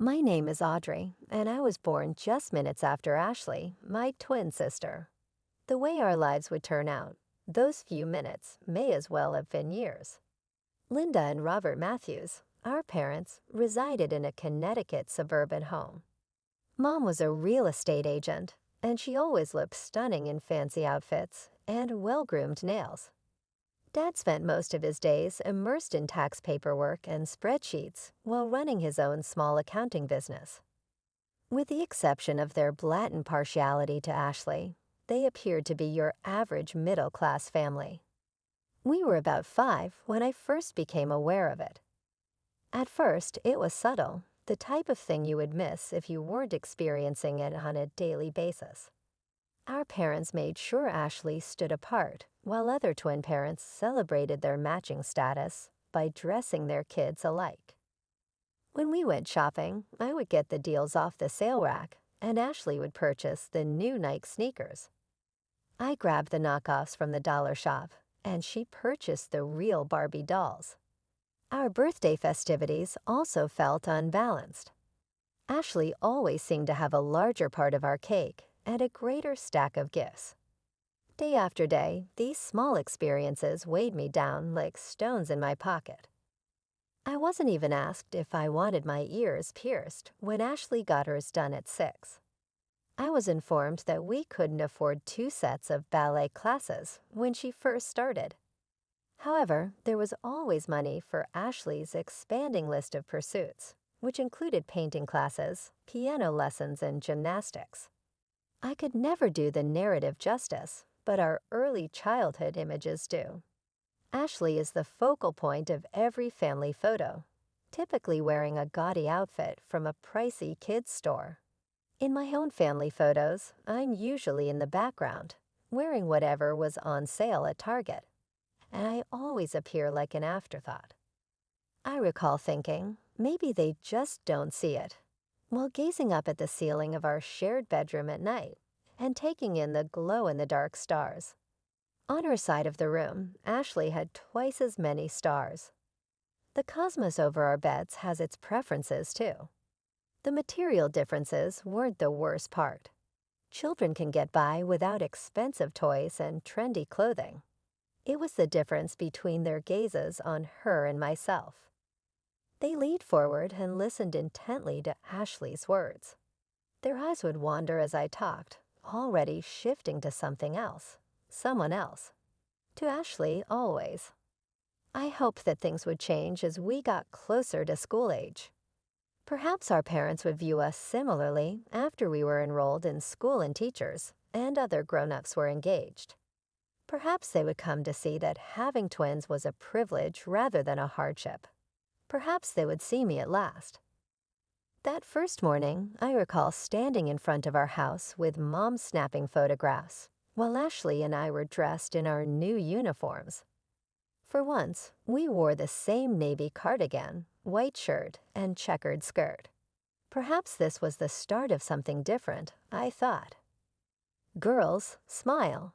My name is Audrey, and I was born just minutes after Ashley, my twin sister. The way our lives would turn out, those few minutes may as well have been years. Linda and Robert Matthews, our parents, resided in a Connecticut suburban home. Mom was a real estate agent, and she always looked stunning in fancy outfits and well-groomed nails. Dad spent most of his days immersed in tax paperwork and spreadsheets while running his own small accounting business. With the exception of their blatant partiality to Ashley, they appeared to be your average middle-class family. We were about 5 when I first became aware of it. At first, it was subtle, the type of thing you would miss if you weren't experiencing it on a daily basis. Our parents made sure Ashley stood apart, while other twin parents celebrated their matching status by dressing their kids alike. When we went shopping, I would get the deals off the sale rack, and Ashley would purchase the new Nike sneakers. I grabbed the knockoffs from the dollar shop, and she purchased the real Barbie dolls. Our birthday festivities also felt unbalanced. Ashley always seemed to have a larger part of our cake and a greater stack of gifts. Day after day, these small experiences weighed me down like stones in my pocket. I wasn't even asked if I wanted my ears pierced when Ashley got hers done at 6. I was informed that we couldn't afford 2 sets of ballet classes when she first started. However, there was always money for Ashley's expanding list of pursuits, which included painting classes, piano lessons, and gymnastics. I could never do the narrative justice, but our early childhood images do. Ashley is the focal point of every family photo, typically wearing a gaudy outfit from a pricey kids' store. In my own family photos, I'm usually in the background, wearing whatever was on sale at Target, and I always appear like an afterthought. I recall thinking, maybe they just don't see it, while gazing up at the ceiling of our shared bedroom at night and taking in the glow-in-the-dark stars. On her side of the room, Ashley had twice as many stars. The cosmos over our beds has its preferences, too. The material differences weren't the worst part. Children can get by without expensive toys and trendy clothing. It was the difference between their gazes on her and myself. They leaned forward and listened intently to Ashley's words. Their eyes would wander as I talked, already shifting to something else, someone else. To Ashley, always. I hoped that things would change as we got closer to school age. Perhaps our parents would view us similarly after we were enrolled in school and teachers, and other grown-ups were engaged. Perhaps they would come to see that having twins was a privilege rather than a hardship. Perhaps they would see me at last. That first morning, I recall standing in front of our house with Mom snapping photographs, while Ashley and I were dressed in our new uniforms. For once, we wore the same navy cardigan, white shirt, and checkered skirt. Perhaps this was the start of something different, I thought. "Girls, smile."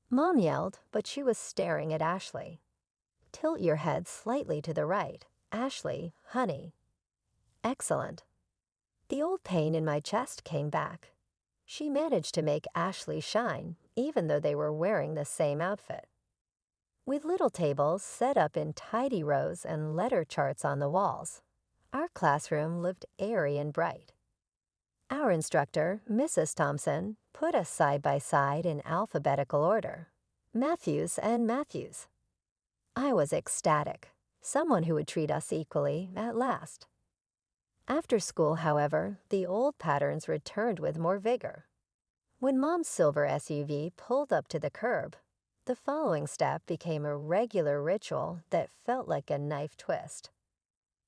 Mom yelled, but she was staring at Ashley. "Tilt your head slightly to the right. Ashley, honey." Excellent. The old pain in my chest came back. She managed to make Ashley shine, even though they were wearing the same outfit. With little tables set up in tidy rows and letter charts on the walls, our classroom looked airy and bright. Our instructor, Mrs. Thompson, put us side by side in alphabetical order, Matthews and Matthews. I was ecstatic, someone who would treat us equally at last. After school, however, the old patterns returned with more vigor. When Mom's silver SUV pulled up to the curb, the following step became a regular ritual that felt like a knife twist.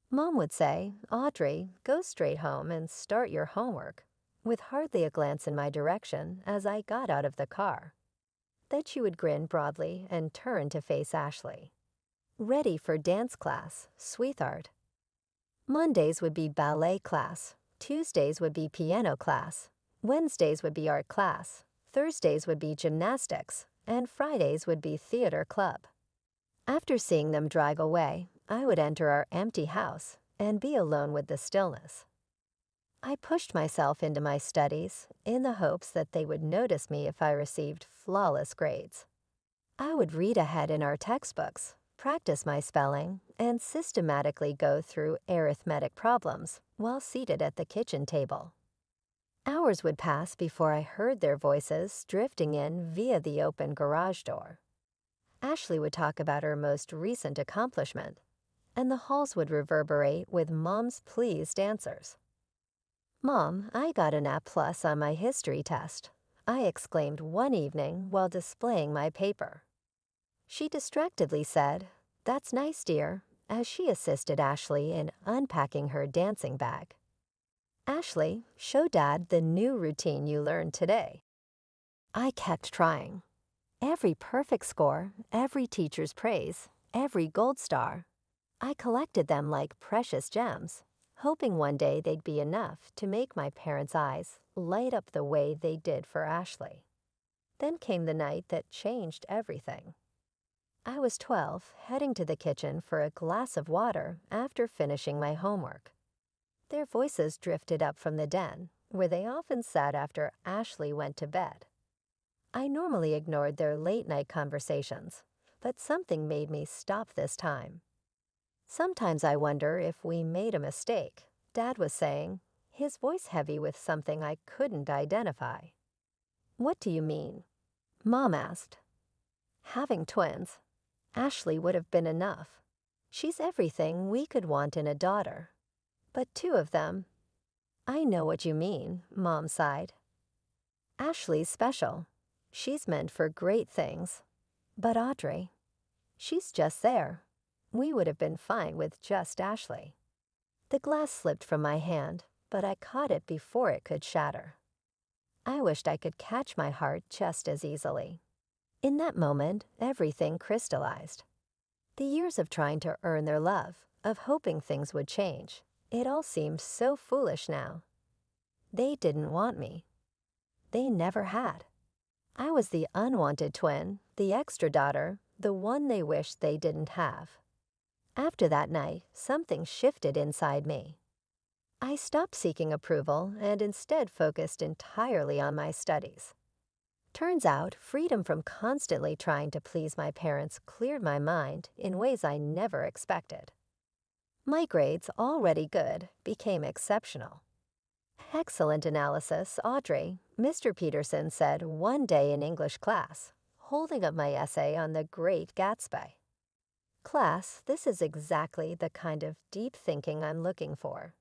Mom would say, "Audrey, go straight home and start your homework," with hardly a glance in my direction as I got out of the car. Then she would grin broadly and turn to face Ashley. "Ready for dance class, sweetheart." Mondays would be ballet class, Tuesdays would be piano class, Wednesdays would be art class, Thursdays would be gymnastics, and Fridays would be theater club. After seeing them drive away, I would enter our empty house and be alone with the stillness. I pushed myself into my studies in the hopes that they would notice me if I received flawless grades. I would read ahead in our textbooks, practice my spelling, and systematically go through arithmetic problems while seated at the kitchen table. Hours would pass before I heard their voices drifting in via the open garage door. Ashley would talk about her most recent accomplishment, and the halls would reverberate with Mom's pleased answers. "Mom, I got an A+ on my history test," I exclaimed one evening while displaying my paper. She distractedly said, "That's nice, dear," as she assisted Ashley in unpacking her dancing bag. "Ashley, show Dad the new routine you learned today." I kept trying. Every perfect score, every teacher's praise, every gold star. I collected them like precious gems, hoping one day they'd be enough to make my parents' eyes light up the way they did for Ashley. Then came the night that changed everything. I was 12, heading to the kitchen for a glass of water after finishing my homework. Their voices drifted up from the den, where they often sat after Ashley went to bed. I normally ignored their late-night conversations, but something made me stop this time. "Sometimes I wonder if we made a mistake," Dad was saying, his voice heavy with something I couldn't identify. "What do you mean?" Mom asked. "Having twins. Ashley would have been enough. She's everything we could want in a daughter. But two of them—" "I know what you mean," Mom sighed. "Ashley's special. She's meant for great things. But Audrey, she's just there. We would have been fine with just Ashley." The glass slipped from my hand, but I caught it before it could shatter. I wished I could catch my heart just as easily. In that moment, everything crystallized. The years of trying to earn their love, of hoping things would change, it all seemed so foolish now. They didn't want me. They never had. I was the unwanted twin, the extra daughter, the one they wished they didn't have. After that night, something shifted inside me. I stopped seeking approval and instead focused entirely on my studies. Turns out, freedom from constantly trying to please my parents cleared my mind in ways I never expected. My grades, already good, became exceptional. "Excellent analysis, Audrey," Mr. Peterson said one day in English class, holding up my essay on the Great Gatsby. "Class, this is exactly the kind of deep thinking I'm looking for."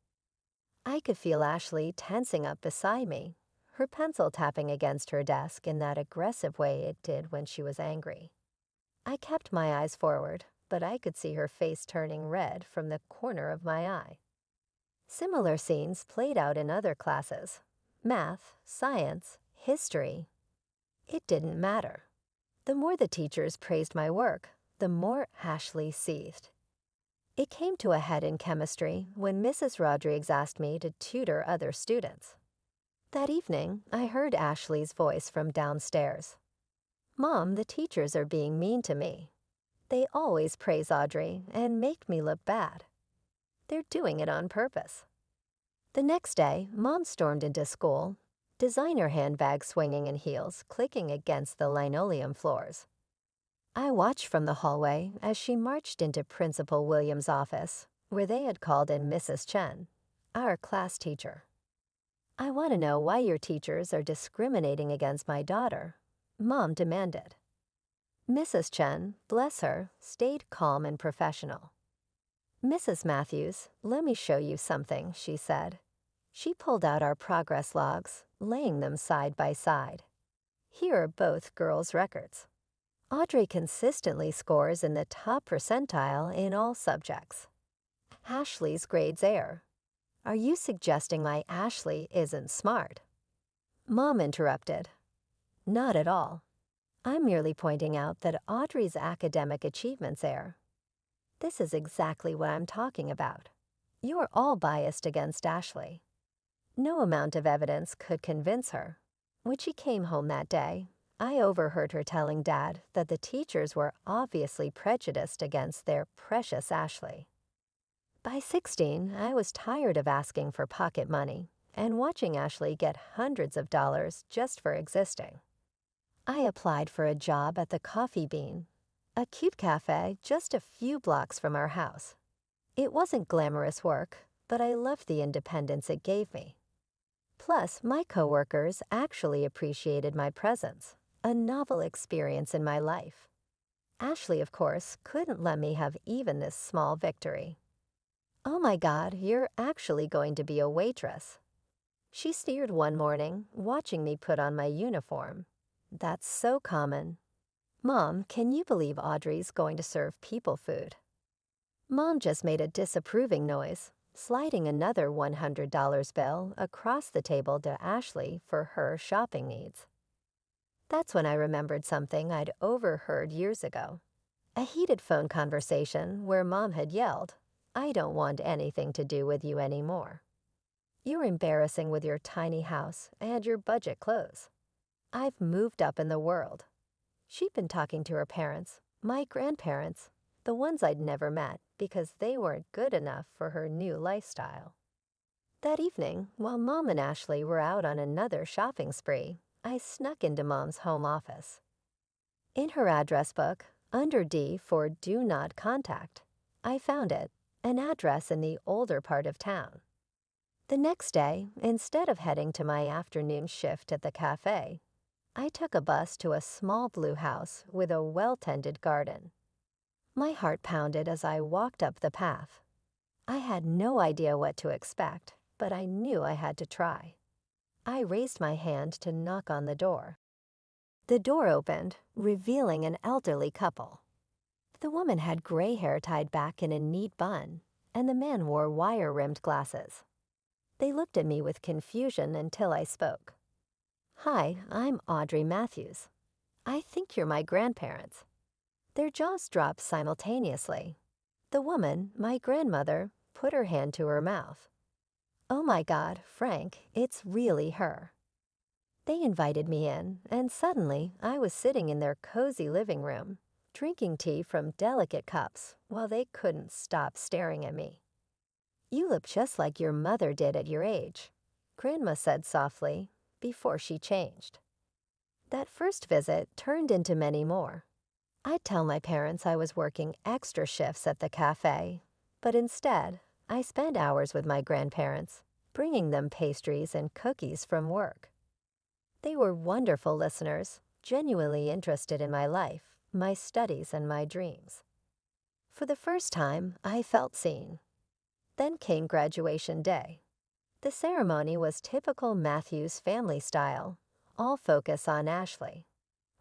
I could feel Ashley tensing up beside me, her pencil tapping against her desk in that aggressive way it did when she was angry. I kept my eyes forward, but I could see her face turning red from the corner of my eye. Similar scenes played out in other classes: math, science, history. It didn't matter. The more the teachers praised my work, the more Ashley seethed. It came to a head in chemistry when Mrs. Rodriguez asked me to tutor other students. That evening, I heard Ashley's voice from downstairs. "Mom, the teachers are being mean to me. They always praise Audrey and make me look bad. They're doing it on purpose." The next day, Mom stormed into school, designer handbag swinging in heels clicking against the linoleum floors. I watched from the hallway as she marched into Principal Williams' office, where they had called in Mrs. Chen, our class teacher. "I want to know why your teachers are discriminating against my daughter," Mom demanded. Mrs. Chen, bless her, stayed calm and professional. "Mrs. Matthews, let me show you something," she said. She pulled out our progress logs, laying them side by side. "Here are both girls' records. Audrey consistently scores in the top percentile in all subjects. Ashley's grades err. Are you suggesting my Ashley isn't smart?" Mom interrupted. "Not at all. I'm merely pointing out that Audrey's academic achievements err. This is exactly what I'm talking about. You're all biased against Ashley." No amount of evidence could convince her. When she came home that day, I overheard her telling Dad that the teachers were obviously prejudiced against their precious Ashley. By 16, I was tired of asking for pocket money and watching Ashley get hundreds of dollars just for existing. I applied for a job at the Coffee Bean, a cute cafe just a few blocks from our house. It wasn't glamorous work, but I loved the independence it gave me. Plus, my coworkers actually appreciated my presence, a novel experience in my life. Ashley, of course, couldn't let me have even this small victory. "Oh my God, you're actually going to be a waitress." She sneered one morning, watching me put on my uniform. That's so common. "Mom, can you believe Audrey's going to serve people food?" Mom just made a disapproving noise, sliding another $100 bill across the table to Ashley for her shopping needs. That's when I remembered something I'd overheard years ago. A heated phone conversation where Mom had yelled, "I don't want anything to do with you anymore. You're embarrassing with your tiny house and your budget clothes. I've moved up in the world." She'd been talking to her parents, my grandparents, the ones I'd never met because they weren't good enough for her new lifestyle. That evening, while Mom and Ashley were out on another shopping spree, I snuck into Mom's home office. In her address book, under D for Do Not Contact, I found it, an address in the older part of town. The next day, instead of heading to my afternoon shift at the cafe, I took a bus to a small blue house with a well-tended garden. My heart pounded as I walked up the path. I had no idea what to expect, but I knew I had to try. I raised my hand to knock on the door. The door opened, revealing an elderly couple. The woman had gray hair tied back in a neat bun, and the man wore wire-rimmed glasses. They looked at me with confusion until I spoke. "Hi, I'm Audrey Matthews. I think you're my grandparents." Their jaws dropped simultaneously. The woman, my grandmother, put her hand to her mouth. "Oh my God, Frank, it's really her." They invited me in, and suddenly I was sitting in their cozy living room, drinking tea from delicate cups while they couldn't stop staring at me. "You look just like your mother did at your age," Grandma said softly, before she changed. That first visit turned into many more. I'd tell my parents I was working extra shifts at the cafe, but instead, I spent hours with my grandparents, bringing them pastries and cookies from work. They were wonderful listeners, genuinely interested in my life, my studies, and my dreams. For the first time, I felt seen. Then came graduation day. The ceremony was typical Matthews family style, all focus on Ashley.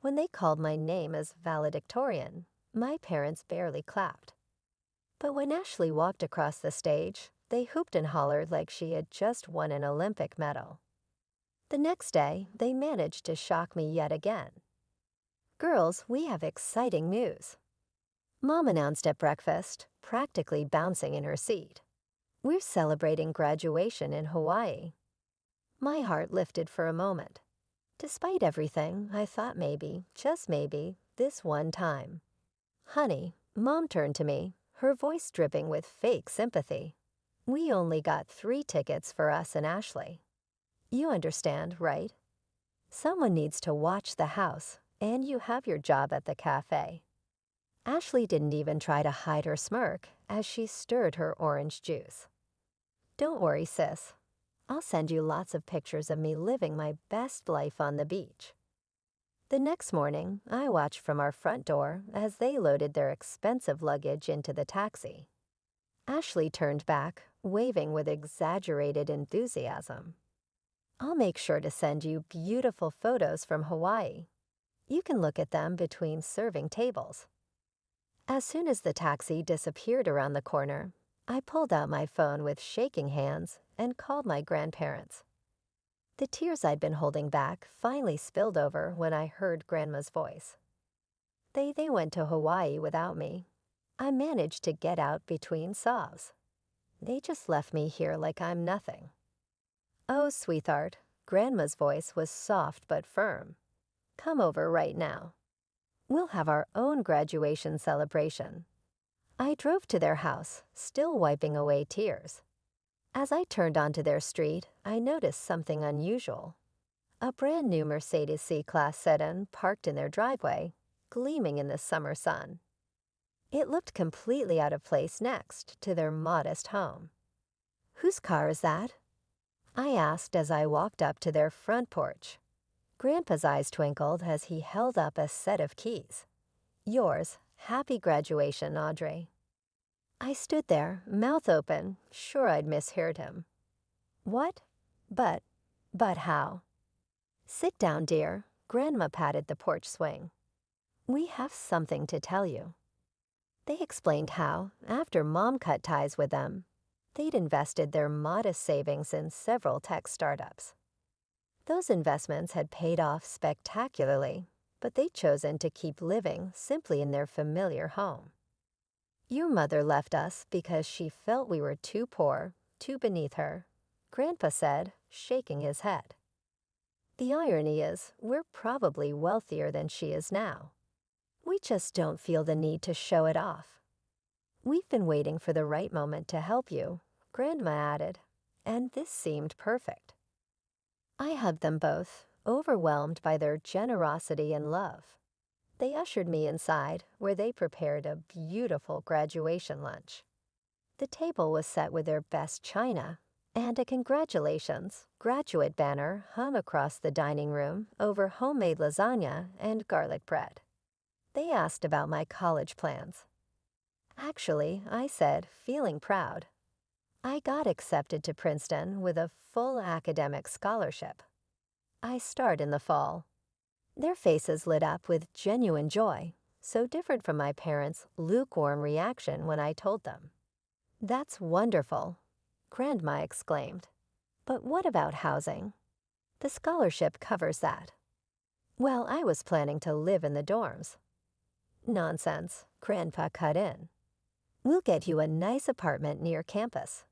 When they called my name as valedictorian, my parents barely clapped. But when Ashley walked across the stage, they hooped and hollered like she had just won an Olympic medal. The next day, they managed to shock me yet again. "Girls, we have exciting news." Mom announced at breakfast, practically bouncing in her seat. "We're celebrating graduation in Hawaii." My heart lifted for a moment. Despite everything, I thought maybe, just maybe, this one time. "Honey," Mom turned to me, her voice dripping with fake sympathy. "We only got 3 tickets for us and Ashley. You understand, right? Someone needs to watch the house, and you have your job at the cafe." Ashley didn't even try to hide her smirk as she stirred her orange juice. "Don't worry, sis. I'll send you lots of pictures of me living my best life on the beach." The next morning, I watched from our front door as they loaded their expensive luggage into the taxi. Ashley turned back, waving with exaggerated enthusiasm. "I'll make sure to send you beautiful photos from Hawaii. You can look at them between serving tables." As soon as the taxi disappeared around the corner, I pulled out my phone with shaking hands and called my grandparents. The tears I'd been holding back finally spilled over when I heard Grandma's voice. They went to Hawaii without me. I managed to get out between sobs. They just left me here like I'm nothing. "Oh, sweetheart," Grandma's voice was soft but firm. "Come over right now. We'll have our own graduation celebration." I drove to their house, still wiping away tears. As I turned onto their street, I noticed something unusual. A brand new Mercedes C-Class sedan parked in their driveway, gleaming in the summer sun. It looked completely out of place next to their modest home. "Whose car is that?" I asked as I walked up to their front porch. Grandpa's eyes twinkled as he held up a set of keys. "Yours. Happy graduation, Audrey." I stood there, mouth open, sure I'd misheard him. "What? But how?" "Sit down, dear." Grandma patted the porch swing. "We have something to tell you." They explained how, after Mom cut ties with them, they'd invested their modest savings in several tech startups. Those investments had paid off spectacularly, but they'd chosen to keep living simply in their familiar home. "Your mother left us because she felt we were too poor, too beneath her," Grandpa said, shaking his head. "The irony is, we're probably wealthier than she is now. We just don't feel the need to show it off. We've been waiting for the right moment to help you," Grandma added, and this seemed perfect. I hugged them both, overwhelmed by their generosity and love. They ushered me inside, where they prepared a beautiful graduation lunch. The table was set with their best china, and a congratulations graduate banner hung across the dining room over homemade lasagna and garlic bread. They asked about my college plans. "Actually," I said, feeling proud, "I got accepted to Princeton with a full academic scholarship. I start in the fall." Their faces lit up with genuine joy, so different from my parents' lukewarm reaction when I told them. "That's wonderful," Grandma exclaimed. "But what about housing?" "The scholarship covers that." "Well, I was planning to live in the dorms." "Nonsense," Grandpa cut in. "We'll get you a nice apartment near campus.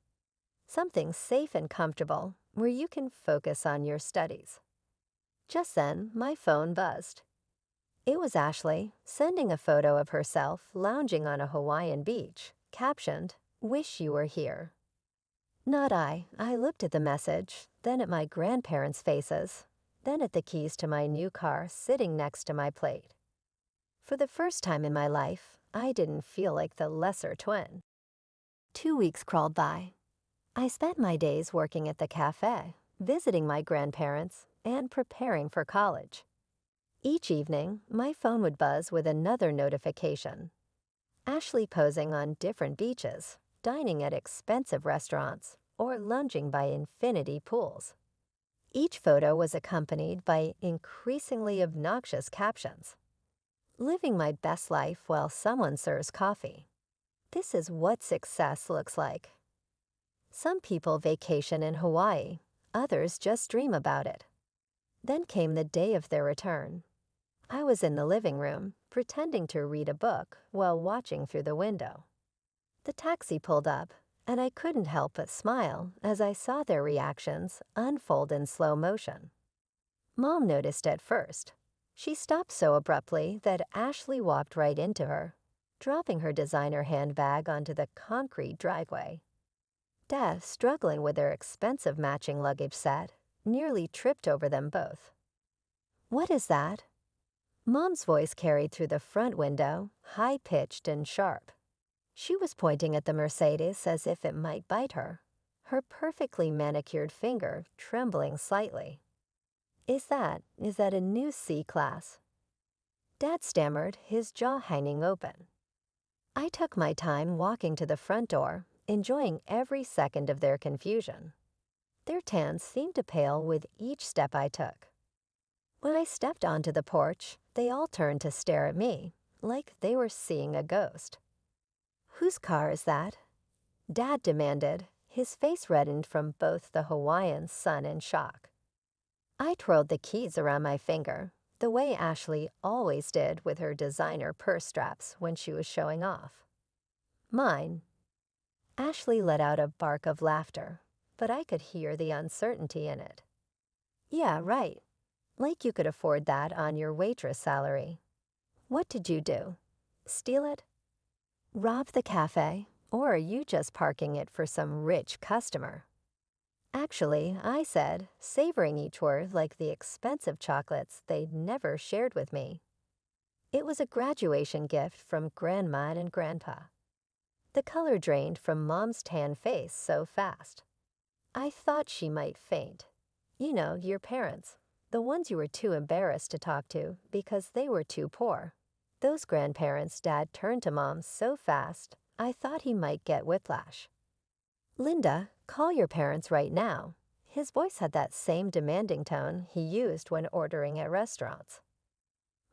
Something safe and comfortable where you can focus on your studies." Just then, my phone buzzed. It was Ashley, sending a photo of herself lounging on a Hawaiian beach, captioned, "Wish you were here." Not I. I looked at the message, then at my grandparents' faces, then at the keys to my new car sitting next to my plate. For the first time in my life, I didn't feel like the lesser twin. 2 weeks crawled by. I spent my days working at the cafe, visiting my grandparents, and preparing for college. Each evening, my phone would buzz with another notification. Ashley posing on different beaches, dining at expensive restaurants, or lunging by infinity pools. Each photo was accompanied by increasingly obnoxious captions. "Living my best life while someone serves coffee. This is what success looks like." Some people vacation in Hawaii, others just dream about it. Then came the day of their return. I was in the living room, pretending to read a book while watching through the window. The taxi pulled up, and I couldn't help but smile as I saw their reactions unfold in slow motion. Mom noticed at first. She stopped so abruptly that Ashley walked right into her, dropping her designer handbag onto the concrete driveway. Dad, struggling with their expensive matching luggage set, nearly tripped over them both. "What is that?" Mom's voice carried through the front window, high-pitched and sharp. She was pointing at the Mercedes as if it might bite her, her perfectly manicured finger trembling slightly. Is that a new C-Class?" Dad stammered, his jaw hanging open. I took my time walking to the front door, enjoying every second of their confusion. Their tans seemed to pale with each step I took. When I stepped onto the porch, they all turned to stare at me, like they were seeing a ghost. "Whose car is that?" Dad demanded, his face reddened from both the Hawaiian sun and shock. I twirled the keys around my finger, the way Ashley always did with her designer purse straps when she was showing off. "Mine." Ashley let out a bark of laughter, but I could hear the uncertainty in it. "Yeah, right. Like you could afford that on your waitress salary. What did you do? Steal it?" "Rob the cafe," Or are you just parking it for some rich customer? Actually, I said, savoring each word like the expensive chocolates they'd never shared with me. It was a graduation gift from Grandma and Grandpa. The color drained from Mom's tan face so fast. I thought she might faint. You know, your parents, the ones you were too embarrassed to talk to because they were too poor. Those grandparents Dad turned to Mom so fast, I thought he might get whiplash. Linda, call your parents right now. His voice had that same demanding tone he used when ordering at restaurants.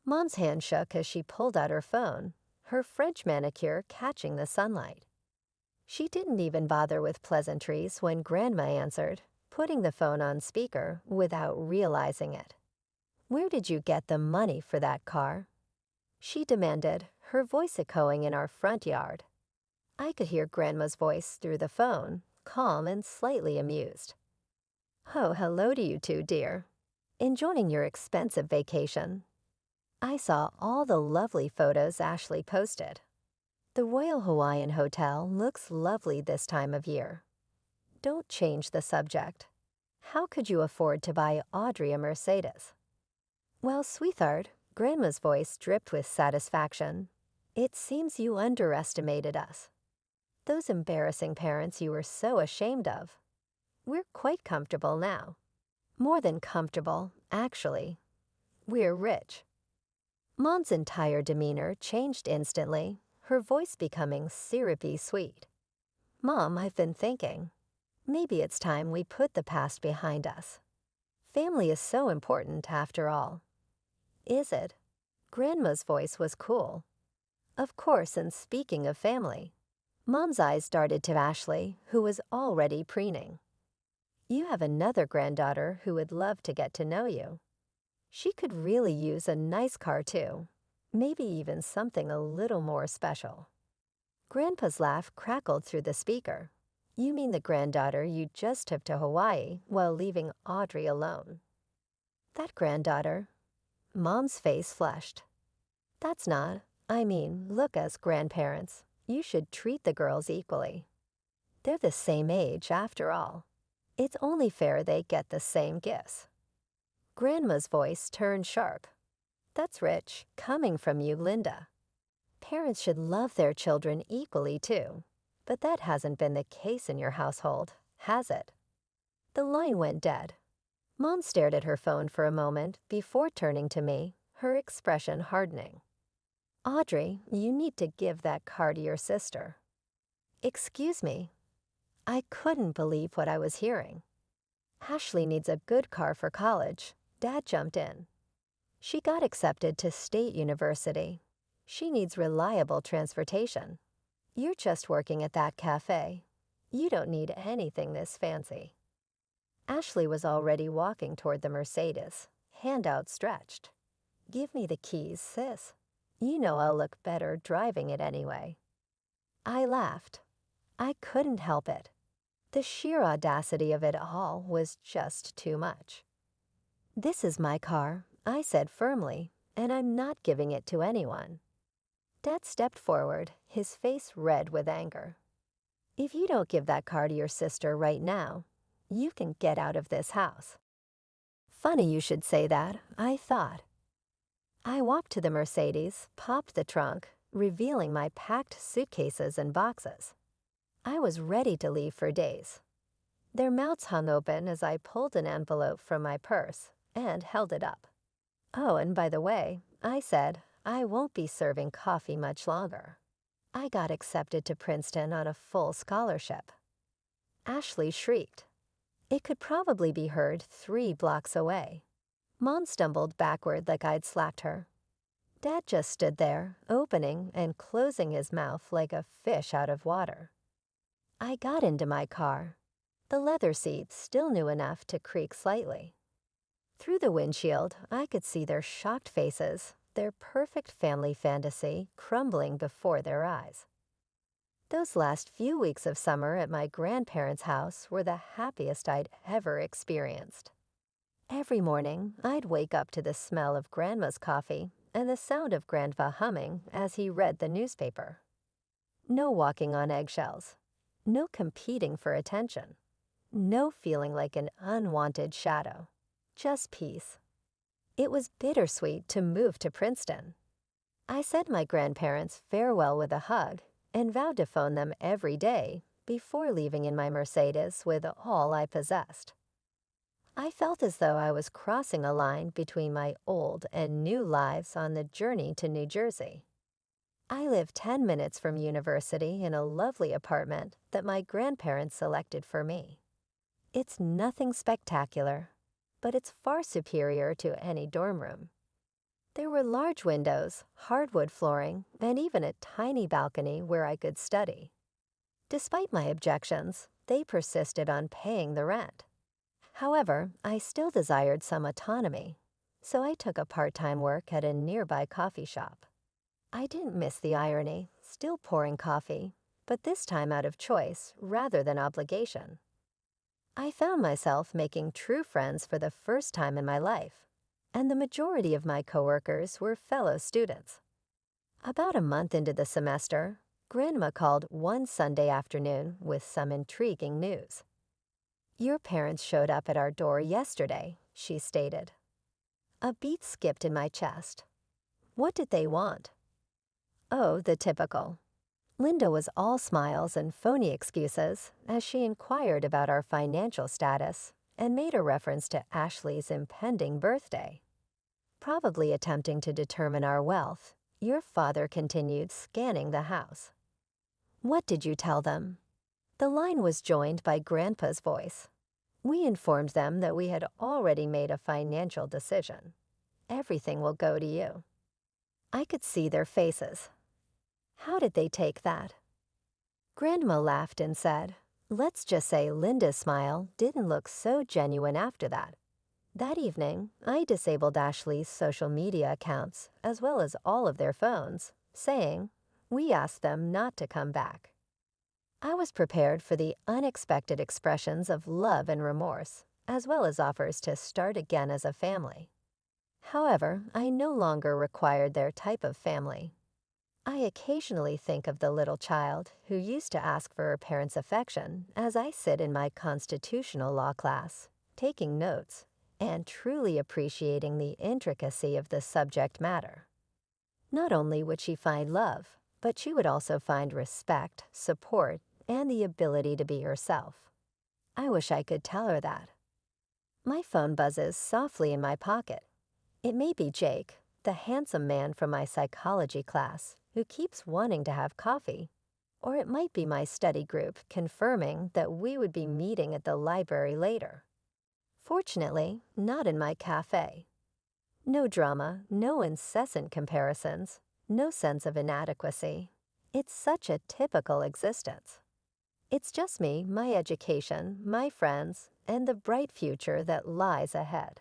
Mom's hand shook as she pulled out her phone, her French manicure catching the sunlight. She didn't even bother with pleasantries when Grandma answered, putting the phone on speaker without realizing it. "Where did you get the money for that car?" she demanded, her voice echoing in our front yard. I could hear Grandma's voice through the phone, calm and slightly amused. "Oh, hello to you two, dear. Enjoying your expensive vacation?" I saw all the lovely photos Ashley posted. The Royal Hawaiian Hotel looks lovely this time of year. Don't change the subject. How could you afford to buy Audrey a Mercedes? "Well, sweetheart," Grandma's voice dripped with satisfaction, "it seems you underestimated us. Those embarrassing parents you were so ashamed of. We're quite comfortable now. More than comfortable, actually. We're rich." Mom's entire demeanor changed instantly, her voice becoming syrupy sweet. "Mom, I've been thinking. Maybe it's time we put the past behind us. Family is so important after all." "Is it?" Grandma's voice was cool. "Of course, and speaking of family." Mom's eyes darted to Ashley, who was already preening. "You have another granddaughter who would love to get to know you. She could really use a nice car too, maybe even something a little more special." Grandpa's laugh crackled through the speaker. "You mean the granddaughter you just took to Hawaii while leaving Audrey alone?" "That granddaughter?" Mom's face flushed. "That's not, I mean, look, as grandparents, you should treat the girls equally. They're the same age, after all. It's only fair they get the same gifts." Grandma's voice turned sharp. "That's rich, coming from you, Linda. Parents should love their children equally, too. But that hasn't been the case in your household, has it?" The line went dead. Mom stared at her phone for a moment before turning to me, her expression hardening. "Audrey, you need to give that car to your sister." "Excuse me." I couldn't believe what I was hearing. "Ashley needs a good car for college," Dad jumped in. "She got accepted to State University. She needs reliable transportation. You're just working at that cafe. You don't need anything this fancy." Ashley was already walking toward the Mercedes, hand outstretched. "Give me the keys, sis. You know I'll look better driving it anyway." I laughed. I couldn't help it. The sheer audacity of it all was just too much. "This is my car," I said firmly, "and I'm not giving it to anyone." Dad stepped forward, his face red with anger. "If you don't give that car to your sister right now, you can get out of this house." Funny you should say that, I thought. I walked to the Mercedes, popped the trunk, revealing my packed suitcases and boxes. I was ready to leave for days. Their mouths hung open as I pulled an envelope from my purse and held it up. "Oh, and by the way," I said, "I won't be serving coffee much longer. I got accepted to Princeton on a full scholarship." Ashley shrieked. It could probably be heard 3 blocks away. Mom stumbled backward like I'd slapped her. Dad just stood there, opening and closing his mouth like a fish out of water. I got into my car. The leather seats still knew enough to creak slightly. Through the windshield, I could see their shocked faces, their perfect family fantasy crumbling before their eyes. Those last few weeks of summer at my grandparents' house were the happiest I'd ever experienced. Every morning, I'd wake up to the smell of Grandma's coffee and the sound of Grandpa humming as he read the newspaper. No walking on eggshells. No competing for attention. No feeling like an unwanted shadow. Just peace. It was bittersweet to move to Princeton. I said my grandparents farewell with a hug and vowed to phone them every day before leaving in my Mercedes with all I possessed. I felt as though I was crossing a line between my old and new lives on the journey to New Jersey. I live 10 minutes from university in a lovely apartment that my grandparents selected for me. It's nothing spectacular, but it's far superior to any dorm room. There were large windows, hardwood flooring, and even a tiny balcony where I could study. Despite my objections, they persisted on paying the rent. However, I still desired some autonomy, so I took a part-time work at a nearby coffee shop. I didn't miss the irony, still pouring coffee, but this time out of choice rather than obligation. I found myself making true friends for the first time in my life, and the majority of my coworkers were fellow students. About a month into the semester, Grandma called one Sunday afternoon with some intriguing news. "Your parents showed up at our door yesterday," she stated. A beat skipped in my chest. What did they want? Oh, the typical. Linda was all smiles and phony excuses as she inquired about our financial status and made a reference to Ashley's impending birthday. Probably attempting to determine our wealth, your father continued scanning the house. What did you tell them? The line was joined by Grandpa's voice. We informed them that we had already made a financial decision. Everything will go to you. I could see their faces. How did they take that? Grandma laughed and said, let's just say Linda's smile didn't look so genuine after that. That evening, I disabled Ashley's social media accounts as well as all of their phones, saying, we asked them not to come back. I was prepared for the unexpected expressions of love and remorse, as well as offers to start again as a family. However, I no longer required their type of family. I occasionally think of the little child who used to ask for her parents' affection as I sit in my constitutional law class, taking notes, and truly appreciating the intricacy of the subject matter. Not only would she find love, but she would also find respect, support, and the ability to be herself. I wish I could tell her that. My phone buzzes softly in my pocket. It may be Jake, the handsome man from my psychology class, who keeps wanting to have coffee, or it might be my study group confirming that we would be meeting at the library later. Fortunately, not in my cafe. No drama, no incessant comparisons, no sense of inadequacy. It's such a typical existence. It's just me, my education, my friends, and the bright future that lies ahead.